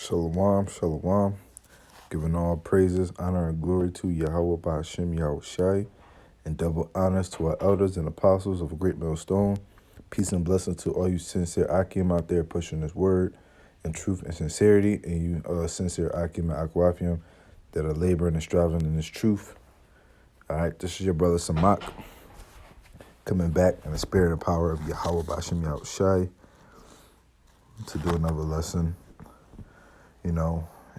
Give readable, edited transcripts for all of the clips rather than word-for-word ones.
Shalom, shalom. Giving all praises, honor, and glory to Yahweh Ba'ashem Yahweh Shai, and double honors to our elders and apostles of a great millstone. Peace and blessings to all you sincere Akim out there pushing this word in truth and sincerity, and you sincere Akim and Akwafim that are laboring and striving in this truth. All right, this is your brother Samak coming back in the spirit and power of Yahweh Ba'ashem Yahweh Shai to do another lesson.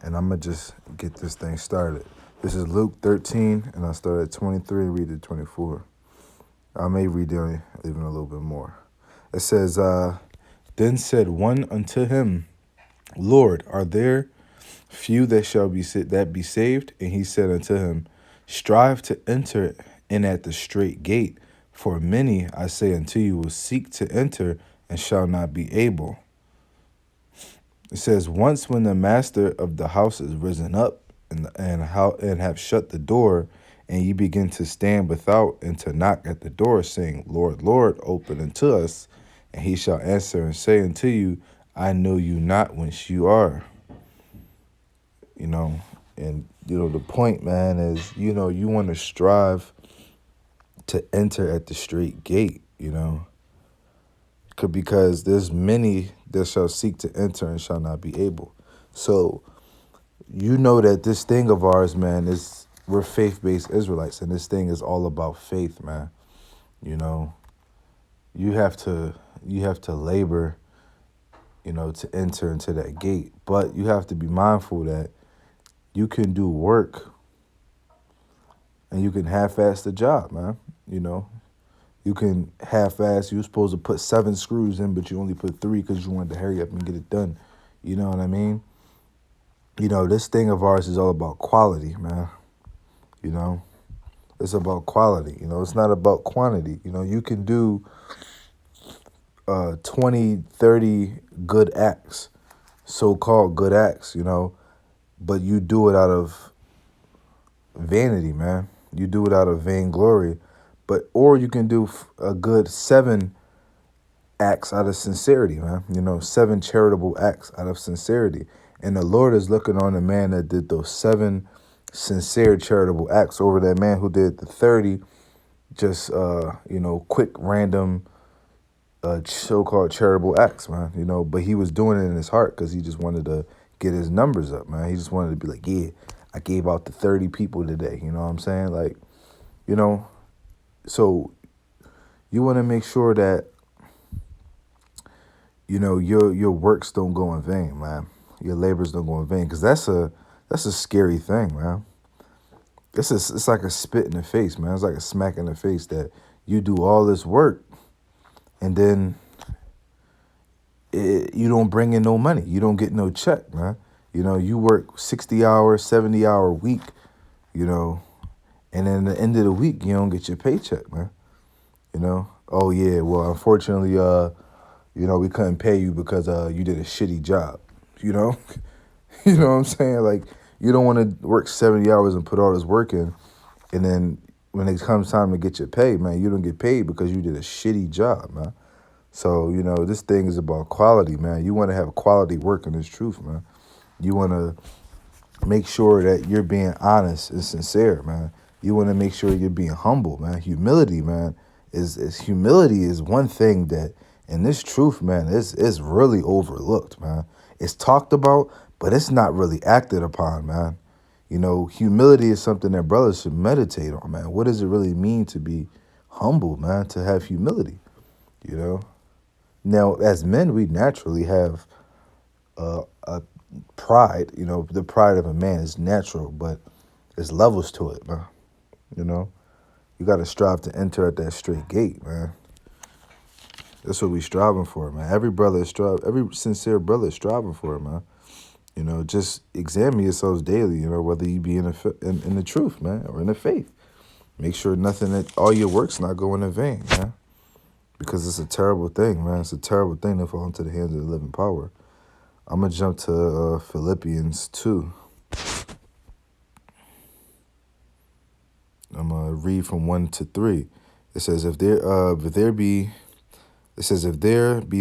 And I'm going to just get this thing started. This is Luke 13, and I start at 23 and read to 24. I may read there even a little bit more. It says, Then said one unto him, Lord, are there few that be saved? And he said unto him, Strive to enter in at the straight gate, for many, I say unto you, will seek to enter and shall not be able. It says, once when the master of the house is risen up and have shut the door, and ye begin to stand without and to knock at the door, saying, Lord, Lord, open unto us. And he shall answer and say unto you, I know you not whence you are. The point, man, is, you want to strive to enter at the straight gate, because there's many that shall seek to enter and shall not be able. So, that this thing of ours, man, we're faith-based Israelites, and this thing is all about faith, man. You have to labor, to enter into that gate. But you have to be mindful that you can do work and you can half-ass the job, man. You can half-ass. You're supposed to put 7 screws in, but you only put 3 because you wanted to hurry up and get it done. You know what I mean? This thing of ours is all about quality, man. It's about quality. It's not about quantity. You can do 20, 30 good acts, so-called good acts, but you do it out of vanity, man. You do it out of vainglory. Or you can do a good 7 acts out of sincerity, man. 7 charitable acts out of sincerity. And the Lord is looking on the man that did those 7 sincere charitable acts over that man who did the 30 just, quick, random, so-called charitable acts, man. But he was doing it in his heart because he just wanted to get his numbers up, man. He just wanted to be like, yeah, I gave out to 30 people today. You know what I'm saying? Like, so you want to make sure that, your works don't go in vain, man. Your labors don't go in vain, because that's a scary thing, man. It's like a spit in the face, man. It's like a smack in the face that you do all this work and then you don't bring in no money. You don't get no check, man. You work 60 hours, 70-hour week, and then at the end of the week, you don't get your paycheck, man. Oh, yeah, well, unfortunately, we couldn't pay you because you did a shitty job, You know what I'm saying? Like, you don't want to work 70 hours and put all this work in, and then when it comes time to get your pay, man, you don't get paid because you did a shitty job, man. So, this thing is about quality, man. You want to have quality work in this truth, man. You want to make sure that you're being honest and sincere, man. You want to make sure you're being humble, man. Humility, man, humility is one thing that in this truth, man, is really overlooked, man. It's talked about, but it's not really acted upon, man. Humility is something that brothers should meditate on, man. What does it really mean to be humble, man, to have humility, Now, as men, we naturally have a pride. The pride of a man is natural, but there's levels to it, man. You got to strive to enter at that straight gate, man. That's what we striving for, man. Every sincere brother is striving for it, man. Just examine yourselves daily, whether you be in the truth, man, or in the faith. Make sure all your work's not going in vain, man. Because it's a terrible thing, man. It's a terrible thing to fall into the hands of the living power. I'm going to jump to Philippians 2. I'm going to read from 1 to 3. It says, if there be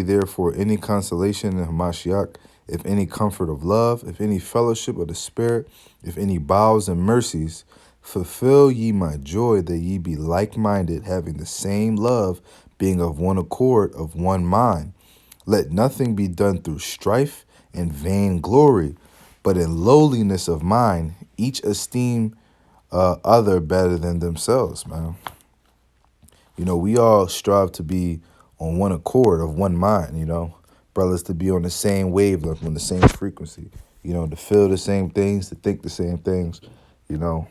therefore any consolation in Hamashiach, if any comfort of love, if any fellowship of the Spirit, if any bowels and mercies, fulfill ye my joy, that ye be like minded, having the same love, being of one accord, of one mind. Let nothing be done through strife and vainglory, but in lowliness of mind, each esteem other better than themselves, man. We all strive to be on one accord of one mind, brothers to be on the same wavelength, on the same frequency, to feel the same things, to think the same things, you know.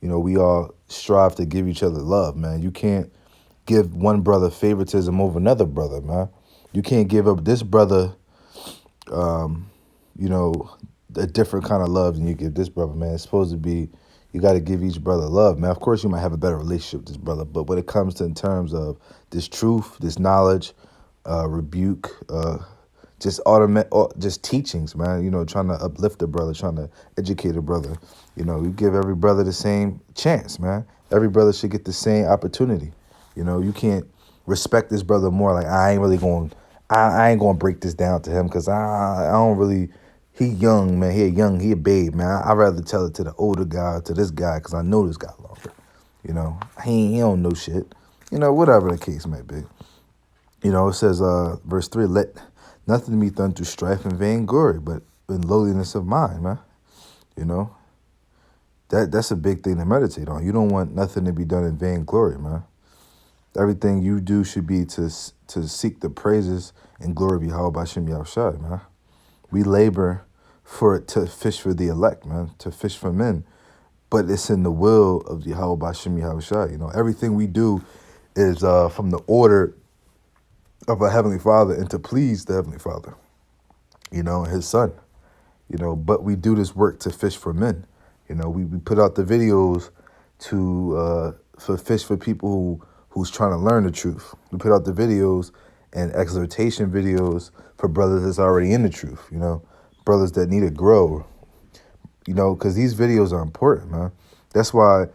We all strive to give each other love, man. You can't give one brother favoritism over another brother, man. You can't give up this brother, you know, a different kind of love than you give this brother, man. It's supposed to be, you got to give each brother love, man. Of course, you might have a better relationship with this brother, but when it comes to in terms of this truth, this knowledge, rebuke, just teachings, man. Trying to uplift a brother, trying to educate a brother. You give every brother the same chance, man. Every brother should get the same opportunity. You can't respect this brother more. Like I ain't really going, I ain't going to break this down to him because I don't really. He young, man. He a babe, man. I'd rather tell it to the older guy, to this guy, because I know this guy longer. He don't know shit. Whatever the case may be. It says, verse 3, let nothing be done through strife and vainglory, but in lowliness of mind, man. You know, that's a big thing to meditate on. You don't want nothing to be done in vainglory, man. Everything you do should be to seek the praises and glory of Yahweh B'Shem Yahushai, man. We labor for it to fish for the elect, man, to fish for men. But it's in the will of Yahweh B'Shem Yahushai. Everything we do is from the order of our Heavenly Father and to please the Heavenly Father, and His Son, But we do this work to fish for men. We put out the videos for fish for people who's trying to learn the truth. We put out the videos and exhortation videos for brothers that's already in the truth, brothers that need to grow, because these videos are important, man. That's why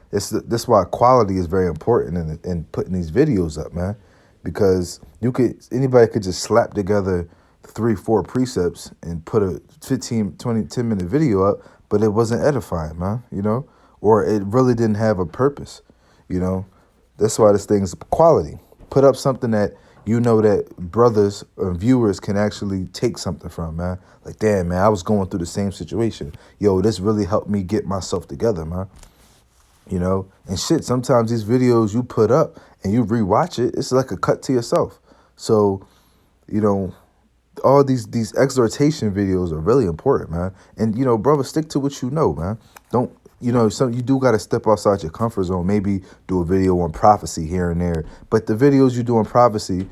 quality is very important in putting these videos up, man, because anybody could just slap together 3-4 precepts and put a 15, 20, 10-minute video up, but it wasn't edifying, man, or it really didn't have a purpose, That's why this thing's quality. Put up something that that brothers or viewers can actually take something from, man. Like, damn, man, I was going through the same situation. Yo, this really helped me get myself together, man. And shit, sometimes these videos you put up and you rewatch it, it's like a cut to yourself. So, all these exhortation videos are really important, man. And, brother, stick to what man. Don't, you do got to step outside your comfort zone. Maybe do a video on prophecy here and there. But the videos you do on prophecy,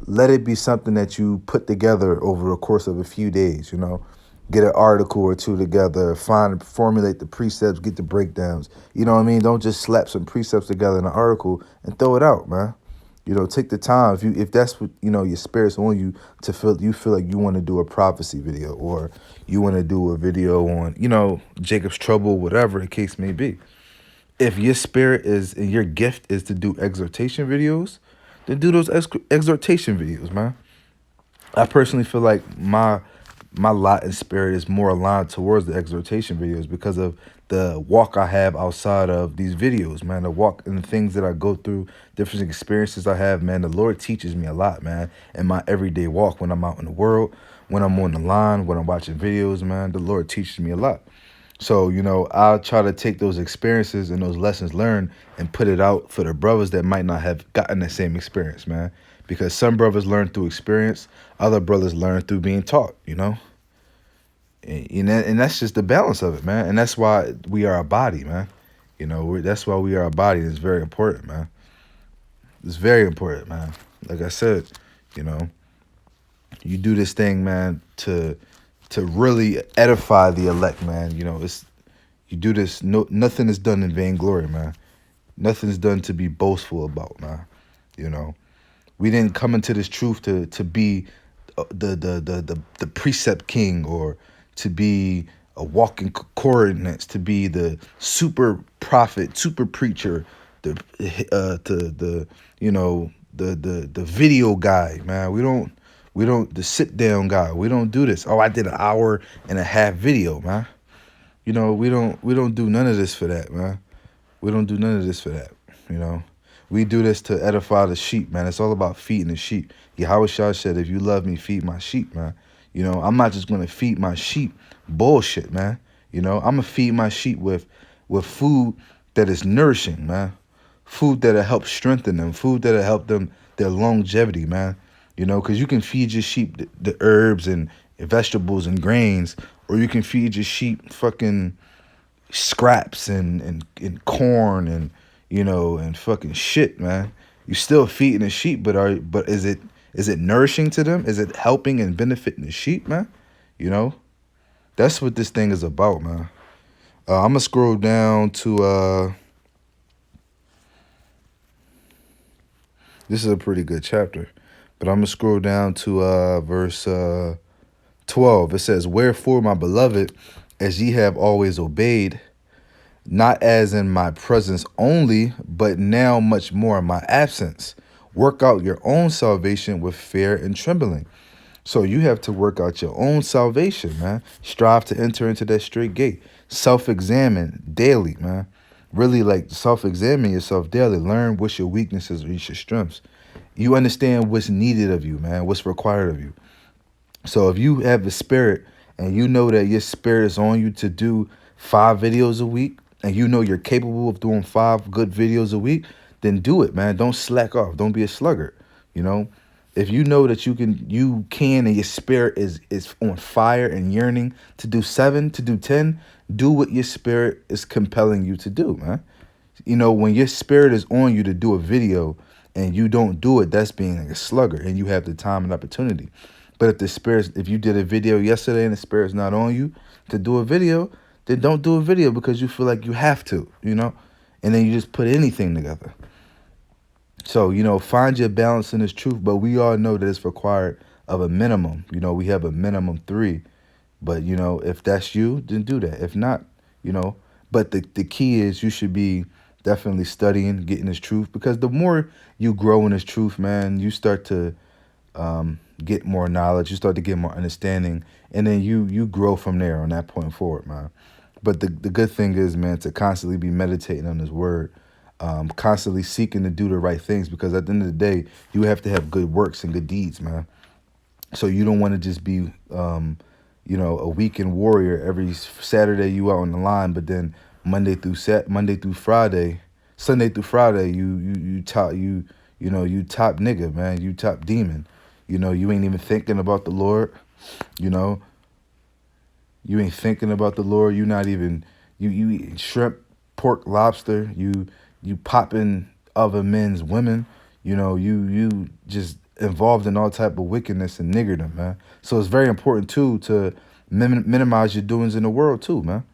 let it be something that you put together over the course of a few days, Get an article or two together, formulate the precepts, get the breakdowns. You know what I mean? Don't just slap some precepts together in an article and throw it out, man. Take the time. If that's what, your spirit's on you to feel like you want to do a prophecy video or you want to do a video on, Jacob's trouble, whatever the case may be. If your spirit is and your gift is to do exhortation videos, then do those exhortation videos, man. I personally feel like my lot in spirit is more aligned towards the exhortation videos because of the walk I have outside of these videos, man. The walk and the things that I go through, different experiences I have, man. The Lord teaches me a lot, man, in my everyday walk when I'm out in the world, when I'm on the line, when I'm watching videos, man. The Lord teaches me a lot. So, I'll try to take those experiences and those lessons learned and put it out for the brothers that might not have gotten the same experience, man. Because some brothers learn through experience, other brothers learn through being taught, And that's just the balance of it, man. And that's why we are a body, man. That's why we are a body. It's very important, man. It's very important, man. Like I said, you do this thing, man, to really edify the elect, man. You do this. No, nothing is done in vainglory, man. Nothing's done to be boastful about, man. We didn't come into this truth to be the precept king or to be a walking coordinates, to be the super prophet, super preacher, the video guy, man. We don't We don't the sit down guy. We don't do this. Oh, I did an hour and a half video, man. We don't do none of this for that, man. We don't do none of this for that. You know, we do this to edify the sheep, man. It's all about feeding the sheep. Yahweh Shah said, "If you love me, feed my sheep, man." I'm not just gonna feed my sheep bullshit, man. I'm gonna feed my sheep with food that is nourishing, man. Food that'll help strengthen them. Food that'll help them their longevity, man. Because you can feed your sheep the herbs and vegetables and grains, or you can feed your sheep fucking scraps and corn and fucking shit, man. You still feeding the sheep, but is it nourishing to them? Is it helping and benefiting the sheep, man? You know, that's what this thing is about, man. I'm gonna scroll down to this is a pretty good chapter, but I'm gonna scroll down to verse 12. It says, "Wherefore, my beloved, as ye have always obeyed, not as in my presence only, but now much more in my absence. Work out your own salvation with fear and trembling." So you have to work out your own salvation, man. Strive to enter into that straight gate. Self-examine daily, man. Really like self-examine yourself daily. Learn what's your weaknesses or your strengths. You understand what's needed of you, man, what's required of you. So if you have a spirit and you know that your spirit is on you to do 5 videos a week, and you know you're capable of doing 5 good videos a week, then do it, man. Don't slack off. Don't be a sluggard. You know, if you know that you can, and your spirit is on fire and yearning to do 7, to do 10, do what your spirit is compelling you to do, man. When your spirit is on you to do a video and you don't do it, that's being like a slugger, and you have the time and opportunity. But if you did a video yesterday and the spirit's not on you to do a video, then don't do a video because you feel like you have to. And then you just put anything together. So, find your balance in this truth, but we all know that it's required of a minimum. We have a minimum 3. But, if that's you, then do that. If not, but the key is you should be definitely studying, getting this truth, because the more you grow in this truth, man, you start to get more knowledge, you start to get more understanding, and then you grow from there on that point forward, man. But the good thing is, man, to constantly be meditating on this word, constantly seeking to do the right things, because at the end of the day, you have to have good works and good deeds, man. So you don't want to just be, a weekend warrior. Every Saturday you out on the line, but then Monday through Friday, Sunday through Friday, you top nigga, man. You top demon. You ain't even thinking about the Lord. You know, you ain't thinking about the Lord. You not even you eating shrimp, pork, lobster. You popping other men's women. You just involved in all type of wickedness and niggerdom, man. So it's very important too to minimize your doings in the world too, man.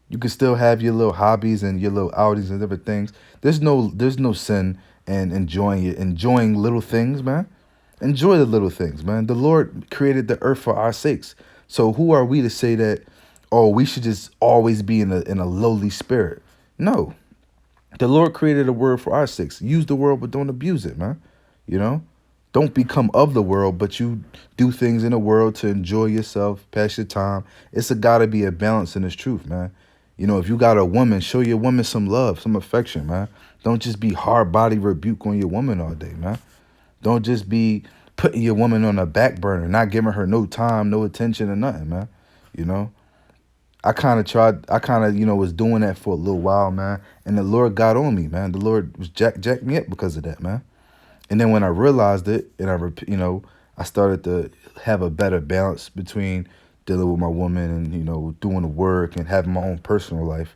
You can still have your little hobbies and your little outings and different things. There's no sin in enjoying little things, man. Enjoy the little things, man. The Lord created the earth for our sakes. So who are we to say that, oh, we should just always be in a lowly spirit? No. The Lord created a world for our sakes. Use the world, but don't abuse it, man. You know? Don't become of the world, but you do things in the world to enjoy yourself, pass your time. It's gotta be a balance in this truth, man. If you got a woman, show your woman some love, some affection, man. Don't just be hard body rebuke on your woman all day, man. Don't just be putting your woman on a back burner, not giving her no time, no attention or nothing, man. You know, I kind of was doing that for a little while, man. And the Lord got on me, man. The Lord was jacked me up because of that, man. And then when I realized it, and I started to have a better balance between dealing with my woman and, doing the work and having my own personal life,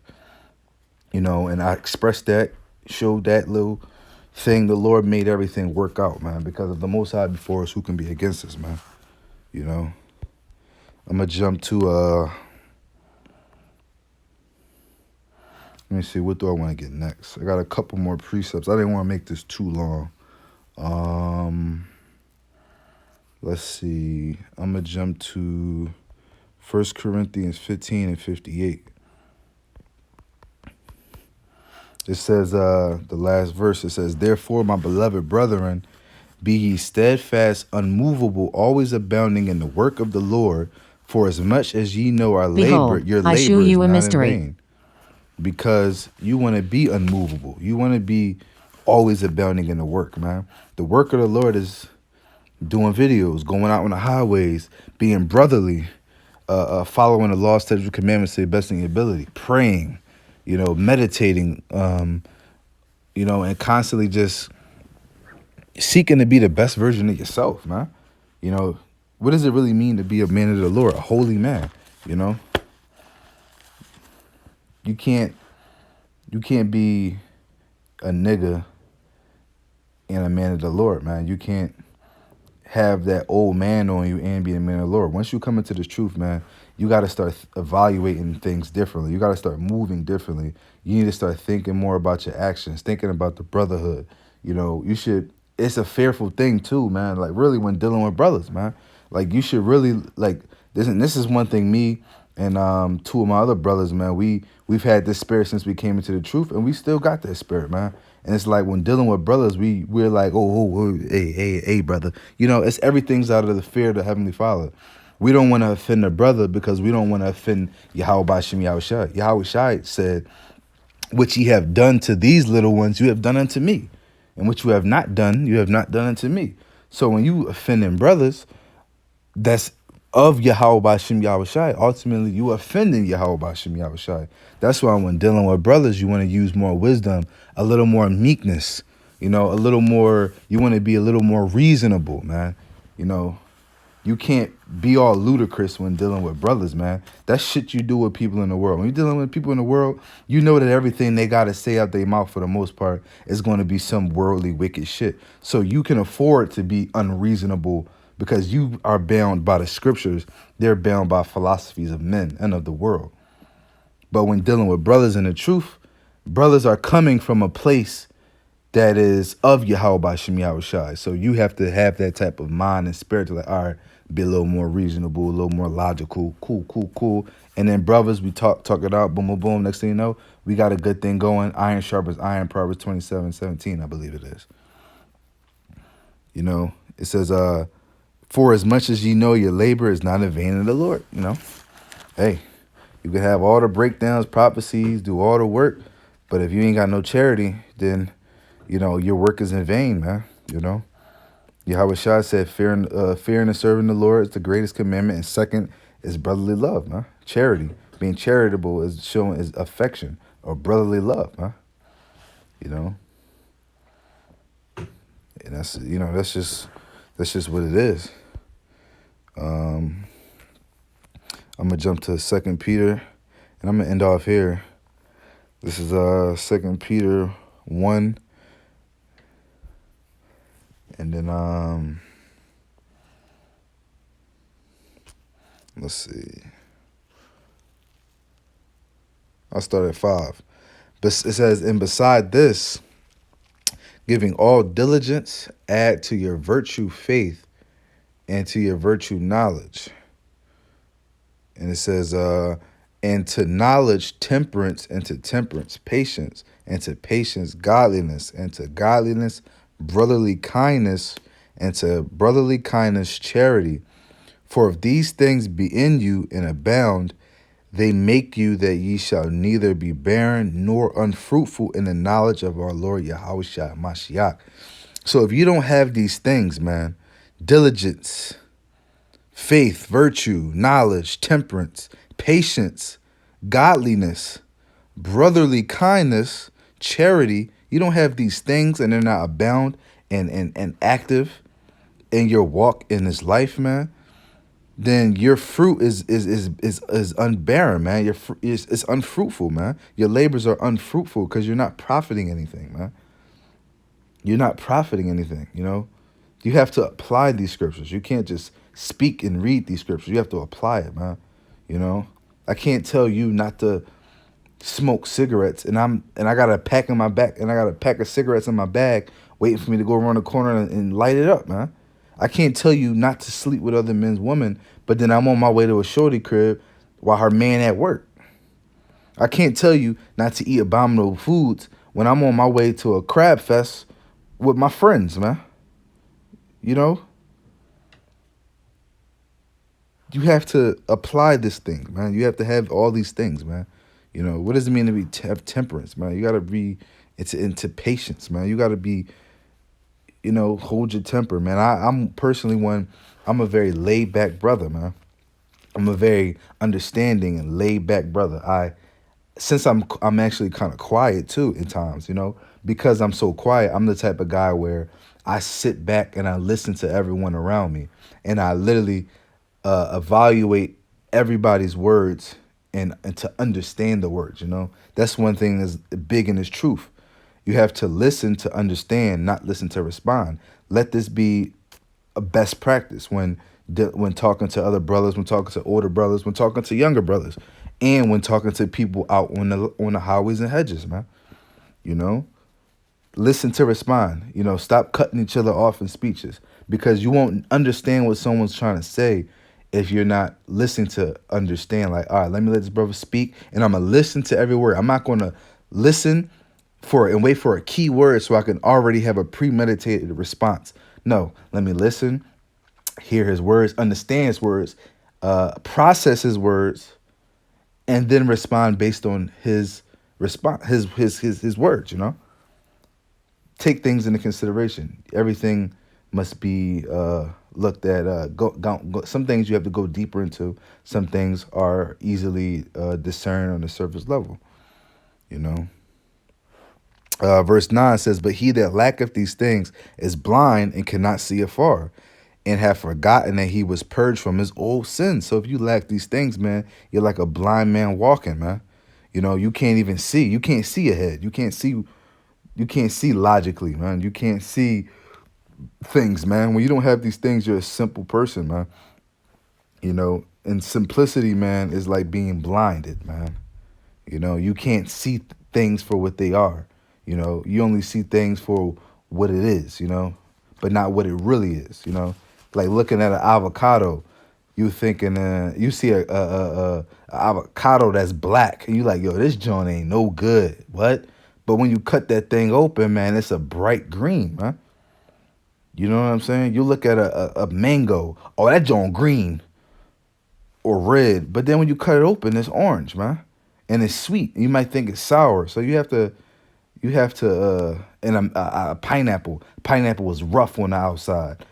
and I expressed that, showed that little thing. The Lord made everything work out, man, because of the Most High before us, who can be against us, man. I'm gonna jump to let me see, what do I want to get next? I got a couple more precepts. I didn't want to make this too long. Let's see. I'm gonna jump to 1 Corinthians 15 and 58. It says, the last verse, it says, "Therefore, my beloved brethren, Be ye steadfast, unmovable, always abounding in the work of the Lord, for as much as ye know Behold, your I shew labor is you a not in mystery. vain. Because you want to be unmovable. You want to be always abounding in the work, man. The work of the Lord is doing videos, going out on the highways, being brotherly, following the law, statutes, commandments to the best of your ability, praying, meditating, and constantly just seeking to be the best version of yourself, man. You know, what does it really mean to be a man of the Lord, a holy man? You know, you can't be a nigga and a man of the Lord, man. You can't have that old man on you and be a man of the Lord. Once you come into this truth, man, you got to start evaluating things differently. You got to start moving differently. You need to start thinking more about your actions, thinking about the brotherhood. You should. It's a fearful thing too, man. Like really, when dealing with brothers, man, like you should really like this. And this is one thing me and two of my other brothers, man. We've had this spirit since we came into the truth, and we still got that spirit, man. And it's like when dealing with brothers, we're like, oh, hey, brother. It's everything's out of the fear of the Heavenly Father. We don't want to offend a brother because we don't want to offend Yahweh Bashem Yahushua. Yahweh Shai said, "Which ye have done to these little ones, you have done unto me. And which you have not done, you have not done unto me." So when you offending brothers, that's of Yahweh Bashem Yahushai. Ultimately, you offending Yahweh Bashem Yahushai. That's why when dealing with brothers, you want to use more wisdom, a little more meekness, a little more, you want to be a little more reasonable, man. You know, you can't be all ludicrous when dealing with brothers, man. That's shit you do with people in the world. When you're dealing with people in the world, you know that everything they got to say out their mouth for the most part is going to be some worldly wicked shit. So you can afford to be unreasonable because you are bound by the scriptures. They're bound by philosophies of men and of the world. But when dealing with brothers in the truth, brothers are coming from a place that is of Yahweh Bashem Yahushai. So you have to have that type of mind and spirit to like, all right, be a little more reasonable, a little more logical, cool. And then brothers, we talk it out, boom, boom, boom. Next thing you know, we got a good thing going. Iron sharpens iron, Proverbs 27:17, I believe it is. It says, for as much as ye know your labor is not in vain in the Lord, Hey, you can have all the breakdowns, prophecies, do all the work, but if you ain't got no charity, then your work is in vain, man. Yahweh Shah said, fearing and serving the Lord is the greatest commandment, and second is brotherly love, man. Charity, being charitable is showing is affection or brotherly love, man. You know, and that's just what it is. I'm gonna jump to 2 Peter, and I'm gonna end off here. This is 2 Peter 1, and then let's see. I'll start at 5. But it says, and beside this, giving all diligence, add to your virtue faith, and to your virtue knowledge. And it says, and to knowledge temperance, and to temperance patience, and to patience godliness, and to godliness brotherly kindness, and to brotherly kindness charity. For if these things be in you and abound, they make you that ye shall neither be barren nor unfruitful in the knowledge of our Lord Yahushua Mashiach. So if you don't have these things, man, diligence, faith, virtue, knowledge, temperance, patience, godliness, brotherly kindness, charity, you don't have these things and they're not abound and active in your walk in this life, man, then your fruit is unbarren, man. Your is unfruitful, man. Your labors are unfruitful because you're not profiting anything, man. You're not profiting anything, You have to apply these scriptures. You can't just speak and read these scriptures. You have to apply it, man. I can't tell you not to smoke cigarettes and I got a pack in my back and I got a pack of cigarettes in my bag waiting for me to go around the corner and light it up, man. I can't tell you not to sleep with other men's women, but then I'm on my way to a shorty crib while her man at work. I can't tell you not to eat abominable foods when I'm on my way to a crab fest with my friends, man. You know, you have to apply this thing, man. You have to have all these things, man. You know, what does it mean to be have temperance, man? You got to be it's into patience, man. You got to be, hold your temper, man. I'm personally one. I'm a very laid back brother, man. I'm a very understanding and laid back brother. Since I'm actually kind of quiet too at times, because I'm so quiet. I'm the type of guy where I sit back and I listen to everyone around me, and I literally evaluate everybody's words and to understand the words. That's one thing that's big in this truth. You have to listen to understand, not listen to respond. Let this be a best practice when talking to other brothers, when talking to older brothers, when talking to younger brothers, and when talking to people out on the highways and hedges, man. You know, listen to respond. Stop cutting each other off in speeches because you won't understand what someone's trying to say if you're not listening to understand. Like, all right, let me let this brother speak, and I'm gonna listen to every word. I'm not gonna listen for and wait for a key word so I can already have a premeditated response. No, let me listen, hear his words, understand his words, process his words, and then respond based on his response, his words. Take things into consideration. Everything must be looked at. Go. Some things you have to go deeper into. Some things are easily discerned on the surface level. You know. Verse 9 says, "But he that lacketh these things is blind and cannot see afar, and have forgotten that he was purged from his old sins." So if you lack these things, man, you're like a blind man walking, man. You can't even see. You can't see ahead. You can't see. You can't see logically, man. You can't see things, man. When you don't have these things, you're a simple person, man. And simplicity, man, is like being blinded, man. You can't see things for what they are. You only see things for what it is, but not what it really is, Like looking at an avocado, you see a avocado that's black, and you like, yo, this joint ain't no good. What? But when you cut that thing open, man, it's a bright green, man. You know what I'm saying? You look at a mango, oh, that joint green or red, but then when you cut it open, it's orange, man, and it's sweet. You might think it's sour, so and a pineapple. Pineapple was rough on the outside.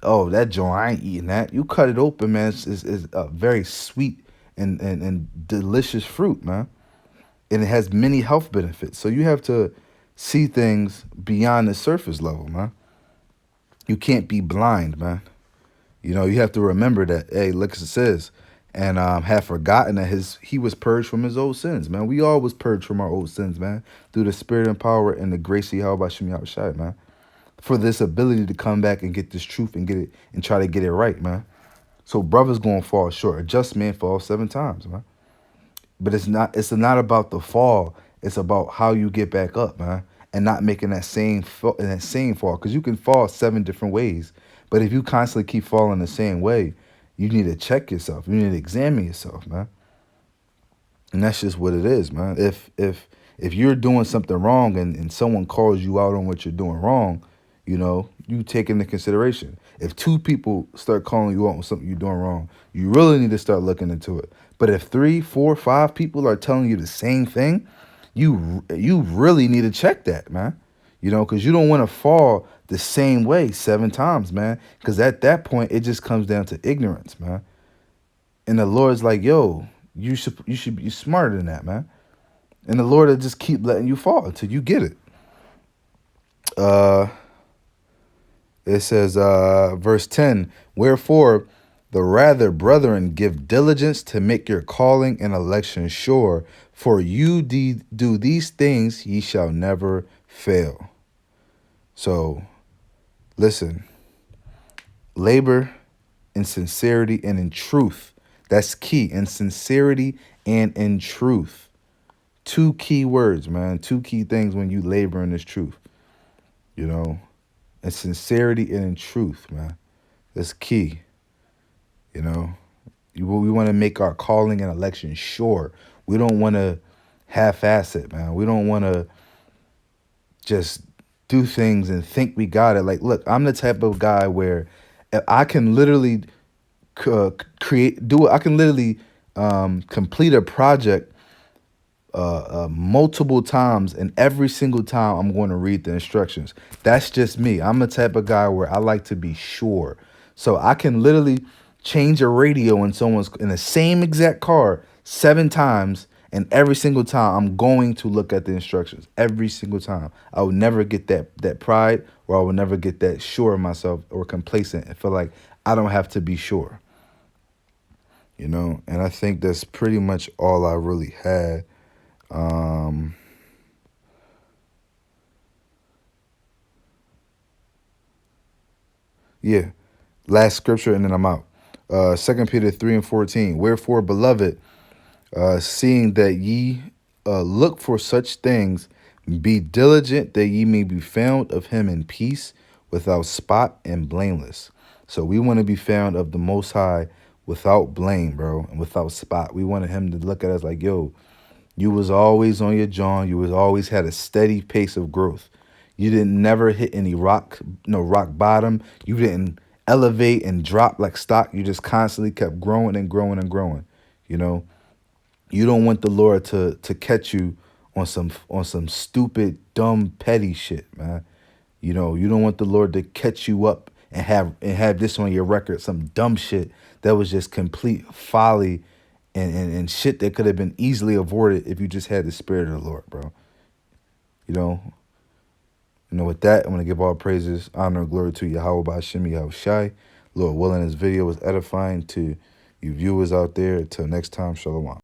Oh, that joint, I ain't eating that. You cut it open, man. It's a very sweet and delicious fruit, man. And it has many health benefits. So you have to see things beyond the surface level, man. You can't be blind, man. You have to remember that. Hey, look, it says, and have forgotten that he was purged from his old sins, man. We all was purged from our old sins, man, through the spirit and power and the grace of Yahweh Shem Yahushai, man. For this ability to come back and get this truth and get it and try to get it right, man. So brothers gonna fall short. A just man falls 7 times, man. But it's not about the fall. It's about how you get back up, man, and not making that same fall. Because you can fall 7 different ways, but if you constantly keep falling the same way, you need to check yourself. You need to examine yourself, man. And that's just what it is, man. If you're doing something wrong and someone calls you out on what you're doing wrong, you take into consideration. If 2 people start calling you out on something you're doing wrong, you really need to start looking into it. But if 3, 4, 5 people are telling you the same thing, you really need to check that, man. Because you don't want to fall the same way 7 times, man. Because at that point, it just comes down to ignorance, man. And the Lord's like, yo, you should be smarter than that, man. And the Lord will just keep letting you fall until you get it. Uh, it says, verse 10, "Wherefore, the rather, brethren, give diligence to make your calling and election sure. For you do these things, ye shall never fail." So, listen, labor in sincerity and in truth. That's key. In sincerity and in truth. 2 key words, man. 2 key things when you labor in this truth. In sincerity and in truth, man. That's key. We want to make our calling and election sure. We don't want to half-ass it, man. We don't want to just do things and think we got it. Like, look, I'm the type of guy where I can literally create, do it. I can literally complete a project multiple times, and every single time I'm going to read the instructions. That's just me. I'm the type of guy where I like to be sure. So I can literally change a radio in someone's in the same exact car 7 times, and every single time I'm going to look at the instructions. Every single time. I would never get that pride, or I would never get that sure of myself or complacent and feel like I don't have to be sure. And I think that's pretty much all I really had. Um, yeah, last scripture and then I'm out. 2 Peter 3:14. Wherefore, beloved, seeing that ye look for such things, be diligent that ye may be found of him in peace, without spot and blameless. So we want to be found of the Most High without blame, bro, and without spot. We wanted him to look at us like, yo, you was always on your John. You was always had a steady pace of growth. You didn't never hit any rock bottom. You didn't elevate and drop like stock. You just constantly kept growing and growing and growing. You know, you don't want the Lord to catch you on some stupid, dumb, petty shit, man. You don't want the Lord to catch you up and have this on your record, some dumb shit that was just complete folly and shit that could have been easily avoided if you just had the spirit of the Lord, bro. You know, with that, I'm gonna give all praises, honor, and glory to Yahweh Ba'Shem Yahushai. Lord willing, this video was edifying to you viewers out there. Until next time, shalom.